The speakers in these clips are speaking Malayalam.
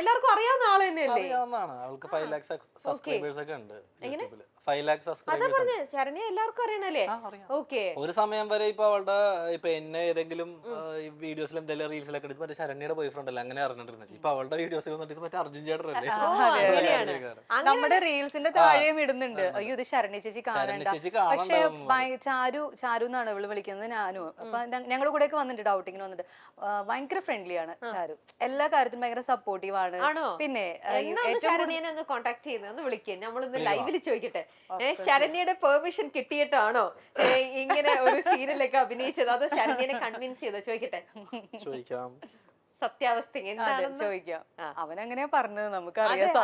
എല്ലാവർക്കും അറിയാവുന്ന ആള് തന്നെയല്ലേ? അറിയാവുന്നതാണ്. അവൾക്ക് 5 lakhs സബ്സ്ക്രൈബേഴ്സ് ഒക്കെ ഉണ്ട് യൂട്യൂബില്. 5 lakhs അതാ സബ്സ്ക്രൈബേഴ്സ് പറഞ്ഞ ശരണ്യ എല്ലാവർക്കും അറിയണല്ലേ? അറിയാം. ഓക്കെ. ഒരു സമയം വരെ ഇപ്പൊ അവളുടെ ഇപ്പൊ എന്നെ ഏതെങ്കിലും വീഡിയോസിൽ എന്തെങ്കിലും റീൽസിലൊക്കെ എടുത്ത് മറ്റേ ശരണ്യയുടെ ബോയ് ഫ്രണ്ട് അല്ല അങ്ങനെ അറിഞ്ഞിട്ടിരുന്നത്. ഇപ്പൊ അവളുടെ വീഡിയോസിൽ വന്നിട്ട് മറ്റേ അർജുൻ ചേട്ടനല്ലേ നമ്മുടെ റീൽസിന്റെ താഴെയും ഇടുന്നുണ്ട്. അയ്യോ ഇത് ശരണ്യ ചേച്ചി കാണണ്ട. പക്ഷെ ചാരു എന്നാണ് ഇവള് വിളിക്കുന്നത്, ഞാനും. അപ്പൊ ഞങ്ങളുടെ കൂടെ ഒക്കെ വന്നിട്ട് ഔട്ടിങ്ങിന് വന്നിട്ട് ഭയങ്കര ഫ്രണ്ട്ലി ആണ് ചാരു. എല്ലാ കാര്യത്തിലും ഭയങ്കര സപ്പോർട്ടീവ് ആണ്. പിന്നെ ശരണ്യനെ ഒന്ന് കോണ്ടാക്ട് ചെയ്യുന്നത് ഒന്ന് വിളിക്കുക, നമ്മളൊന്ന് ലൈവില് ചോദിക്കട്ടെ. ശരണ്യയുടെ പെർമിഷൻ കിട്ടിയിട്ടാണോ ഇങ്ങനെ ഒരു സീരിയലൊക്കെ അഭിനയിച്ചത്, അതോ ശരണ്യനെ കൺവിൻസ് ചെയ്തോ? ചോദിക്കട്ടെ, സത്യാവസ്ഥ എന്താണെന്ന് ചോദിക്കാം. അവൻ അങ്ങനെയാ പറഞ്ഞത്, നമുക്കറിയാം.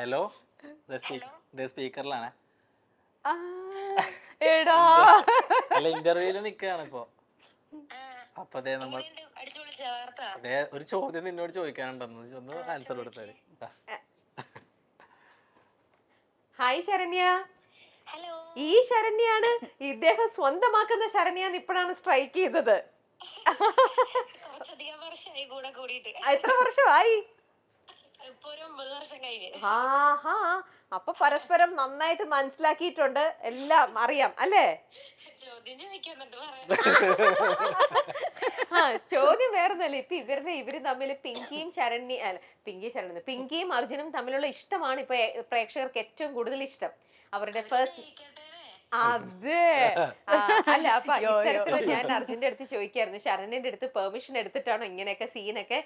ഹലോ, സ്പീക്കറിലാണ്. അല്ല, ഇന്റർവ്യൂല് നിക്കാണ് ഇപ്പൊ. അപ്പൊ അതെ നമ്മൾ അതെ ഒരു ചോദ്യം നിന്നോട് ചോദിക്കാനുണ്ടെന്ന് ഒന്ന് ആൻസർ കൊടുത്താല്. ഹായ് ശരണ്യ. ഈ ശരണ്യാണ് ഇദ്ദേഹം സ്വന്തമാക്കുന്ന ശരണ്യാന്ന് ഇപ്പോഴാണ് സ്ട്രൈക്ക് ചെയ്തത്. എത്ര വർഷമായി? അപ്പൊ പരസ്പരം നന്നായിട്ട് മനസ്സിലാക്കിയിട്ടുണ്ട്, എല്ലാം അറിയാം അല്ലേ? ചോദ്യം വേറൊന്നല്ല, ഇപ്പൊ ഇവര് തമ്മിൽ പിങ്കിയും അർജുനും തമ്മിലുള്ള ഇഷ്ടമാണ് ഇപ്പൊ പ്രേക്ഷകർക്ക് ഏറ്റവും കൂടുതൽ ഇഷ്ടം. അവരുടെ ഫസ്റ്റ് അതെ അല്ല, അപ്പൊ ഇത്തരത്തില് ഞാൻ അർജുന്റെ അടുത്ത് ചോദിക്കായിരുന്നു, ശരണ്യന്റെ അടുത്ത് പെർമിഷൻ എടുത്തിട്ടാണോ ഇങ്ങനെയൊക്കെ സീനൊക്കെ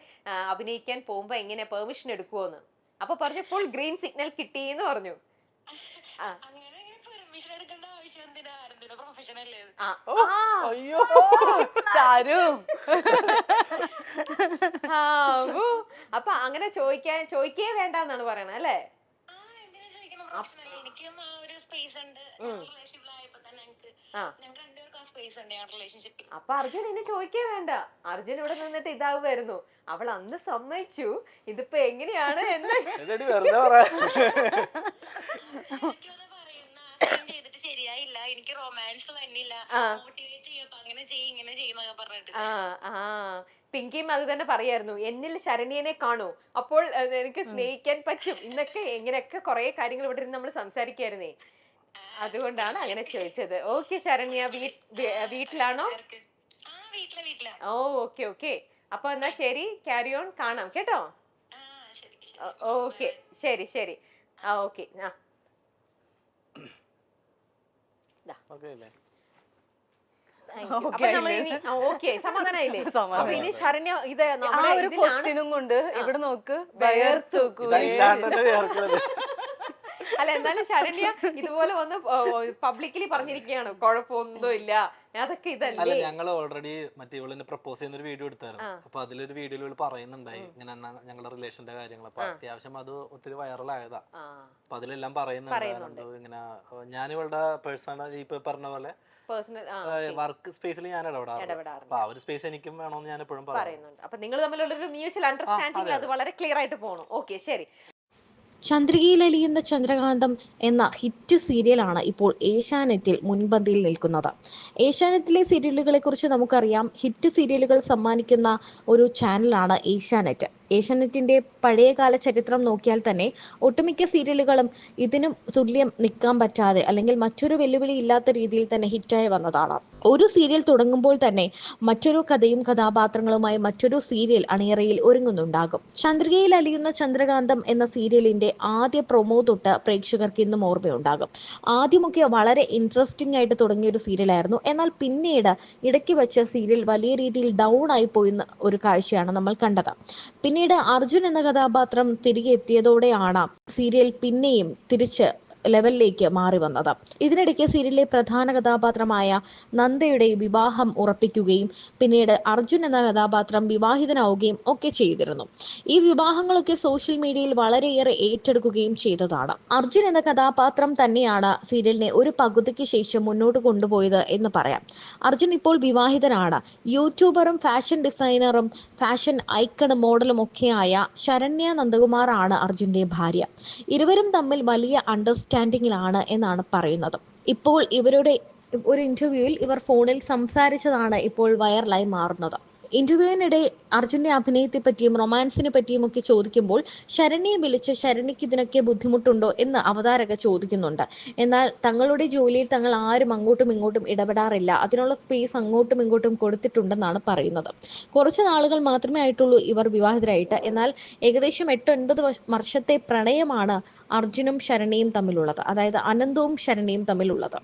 അഭിനയിക്കാൻ പോകുമ്പോ എങ്ങനെ പെർമിഷൻ എടുക്കുവോന്ന്. അപ്പൊ പറഞ്ഞു ഫുൾ ഗ്രീൻ സിഗ്നൽ കിട്ടിന്ന് പറഞ്ഞു. അപ്പൊ അങ്ങനെ ചോദിക്കേ വേണ്ടെന്നാണ് പറയണത് അല്ലേ? അപ്പൊ അർജുൻ ഇനി ചോദിക്കേ വേണ്ട, അർജുൻ ഇവിടെ നിന്നിട്ട് ഇതാവുമായിരുന്നു. അവൾ അന്ന് സമ്മതിച്ചു, ഇതിപ്പോ എങ്ങനെയാണ് എന്ന് ശരിയായില്ല, എനിക്ക് റൊമാൻസ് തന്നില്ല, മോട്ടിവേറ്റ് ചെയ്യപ്പോ അങ്ങനെ ചെയ്യും ഇങ്ങനെ ചെയ്യുന്നൊക്കെ പറഞ്ഞിട്ട്. പിങ്കിയും അത് തന്നെ പറയായിരുന്നു, എന്നിൽ ശരണ്യനെ കാണൂ, അപ്പോൾ എനിക്ക് സ്നേഹിക്കാൻ പറ്റും എന്നൊക്കെ. ഇങ്ങനെയൊക്കെ കുറെ കാര്യങ്ങൾ ഇവിടെ നമ്മൾ സംസാരിക്കായിരുന്നേ, അതുകൊണ്ടാണ് അങ്ങനെ ചോദിച്ചത്. ഓക്കെ ശരണ്യ, വീട്ടിലാണോ? ഓ ഓക്കെ ഓക്കെ. അപ്പൊ എന്നാ ശരി, ക്യാരി ഓൺ, കാണാം കേട്ടോ. ഓക്കെ ശരി ശരി. ഓക്കെ. സമാധാനായില്ലേ? അപ്പൊ ഇനി ശരണ്യ ഇത് ഒരു ക്വസ്റ്റ്യനും കൊണ്ട് ഇവിടെ നോക്ക് അല്ല, എന്നാലും ശരണ്യ ഇതുപോലെ വന്ന് പബ്ലിക്കലി പറഞ്ഞിരിക്കുകയാണ് കുഴപ്പമൊന്നും ഇല്ല, അതൊക്കെ ഇതല്ലേ. ഞങ്ങൾ ഓൾറെഡി മറ്റേ ഇവളെന്നെ പ്രപ്പോസ് ചെയ്യുന്ന ഒരു വീഡിയോ എടുത്തായിരുന്നു. അപ്പൊ അതിലൊരു വീഡിയോയിൽ പറയുന്നുണ്ടായി ഇങ്ങനെ ഞങ്ങളുടെ റിലേഷന്റെ കാര്യങ്ങൾ. അപ്പൊ അത്യാവശ്യം അത് ഒത്തിരി വൈറലായതാ. അപ്പൊ അതിലെല്ലാം പറയുന്നുണ്ട് ഇങ്ങനെ ഞാൻ ഇവളുടെ പേഴ്സണൽ ഇപ്പൊ പറഞ്ഞ പോലെ വർക്ക് സ്പേസിൽ ഞാൻ ഇടപെടാറുണ്ട്. അപ്പൊ ആ ഒരു സ്പേസ് എനിക്കും വേണമെന്ന് ഞാൻ എപ്പോഴും പറയുന്നുണ്ട്. അപ്പൊ നിങ്ങൾ തമ്മിലുള്ള ഒരു മ്യൂച്വൽ അണ്ടർസ്റ്റാൻഡിംഗ് അത് വളരെ ക്ലിയർ ആയിട്ട് പോകണം. ഓക്കെ ശരി. ചന്ദ്രികയിൽ അലിയുന്ന ചന്ദ്രകാന്തം എന്ന ഹിറ്റ് സീരിയലാണ് ഇപ്പോൾ ഏഷ്യാനെറ്റിൽ മുൻപന്തിയിൽ നിൽക്കുന്നത്. ഏഷ്യാനെറ്റിലെ സീരിയലുകളെ കുറിച്ച് നമുക്കറിയാം. ഹിറ്റ് സീരിയലുകൾ സമ്മാനിക്കുന്ന ഒരു ചാനലാണ് ഏഷ്യാനെറ്റ്. ഏഷ്യാനെറ്റിന്റെ പഴയകാല ചരിത്രം നോക്കിയാൽ തന്നെ ഒട്ടുമിക്ക സീരിയലുകളും ഇതിനും തുല്യം നിൽക്കാൻ പറ്റാതെ അല്ലെങ്കിൽ മറ്റൊരു വെല്ലുവിളി ഇല്ലാത്ത രീതിയിൽ തന്നെ ഹിറ്റായി വന്നതാണ്. ഒരു സീരിയൽ തുടങ്ങുമ്പോൾ തന്നെ മറ്റൊരു കഥയും കഥാപാത്രങ്ങളുമായി മറ്റൊരു സീരിയൽ അണിയറയിൽ ഒരുങ്ങുന്നുണ്ടാകും. ചന്ദ്രികയിൽ അലിയുന്ന ചന്ദ്രകാന്തം എന്ന സീരിയലിന്റെ ആദ്യ പ്രൊമോ തൊട്ട് പ്രേക്ഷകർക്ക് ഇന്നും ഓർമ്മയുണ്ടാകും. ആദ്യമൊക്കെ വളരെ ഇൻട്രസ്റ്റിംഗ് ആയിട്ട് തുടങ്ങിയ ഒരു സീരിയലായിരുന്നു. എന്നാൽ പിന്നീട് ഇടയ്ക്ക് വെച്ച് സീരിയൽ വലിയ രീതിയിൽ ഡൗൺ ആയി പോയിരുന്ന ഒരു കാഴ്ചയാണ് നമ്മൾ കണ്ടത്. പിന്നീട് അർജുൻ എന്ന കഥാപാത്രം തിരികെ എത്തിയതോടെയാണ് സീരിയൽ പിന്നെയും തിരിച്ച് ലെവലിലേക്ക് മാറി വന്നത്. ഇതിനിടയ്ക്ക് സീരിയലിലെ പ്രധാന കഥാപാത്രമായ നന്ദയുടെ വിവാഹം ഉറപ്പിക്കുകയും പിന്നീട് അർജുൻ എന്ന കഥാപാത്രം വിവാഹിതനാവുകയും ഒക്കെ ചെയ്തിരുന്നു. ഈ വിവാഹങ്ങളൊക്കെ സോഷ്യൽ മീഡിയയിൽ വളരെയേറെ ഏറ്റെടുക്കുകയും ചെയ്തതാണ്. അർജുൻ എന്ന കഥാപാത്രം തന്നെയാണ് സീരിയലിനെ ഒരു പകുതിക്ക് ശേഷം മുന്നോട്ട് കൊണ്ടുപോയത് എന്ന് പറയാം. അർജുൻ ഇപ്പോൾ വിവാഹിതനാണ്. യൂട്യൂബറും ഫാഷൻ ഡിസൈനറും ഫാഷൻ ഐക്കണും മോഡലും ഒക്കെയായ ശരണ്യ നന്ദകുമാറാണ് അർജുന്റെ ഭാര്യ. ഇരുവരും തമ്മിൽ വലിയ അണ്ടർസ്റ്റാൻഡിങ്ങിലാണ് എന്നാണ് പറയുന്നത്. ഇപ്പോൾ ഇവരുടെ ഒരു ഇന്റർവ്യൂവിൽ ഇവർ ഫോണിൽ സംസാരിച്ചതാണ് ഇപ്പോൾ വൈറലായി മാറുന്നത്. ഇന്റർവ്യൂവിനിടെ അർജുന്റെ അഭിനയത്തെ പറ്റിയും റൊമാൻസിനെ പറ്റിയും ഒക്കെ ചോദിക്കുമ്പോൾ ശരണ്യെ വിളിച്ച് ശരണ്യക്ക് ഇതിനൊക്കെ ബുദ്ധിമുട്ടുണ്ടോ എന്ന് അവതാരക ചോദിക്കുന്നുണ്ട്. എന്നാൽ തങ്ങളുടെ ജോലിയിൽ തങ്ങൾ ആരും അങ്ങോട്ടും ഇങ്ങോട്ടും ഇടപെടാറില്ല, അതിനുള്ള സ്പേസ് അങ്ങോട്ടും ഇങ്ങോട്ടും കൊടുത്തിട്ടുണ്ടെന്നാണ് പറയുന്നത്. കുറച്ച് നാളുകൾ മാത്രമേ ആയിട്ടുള്ളൂ ഇവർ വിവാഹിതരായിട്ട്. എന്നാൽ ഏകദേശം 8-9 വർഷത്തെ പ്രണയമാണ് അർജുനും ശരണ്യയും തമ്മിലുള്ളത്, അതായത് അനന്തവും ശരണ്യയും തമ്മിലുള്ളത്.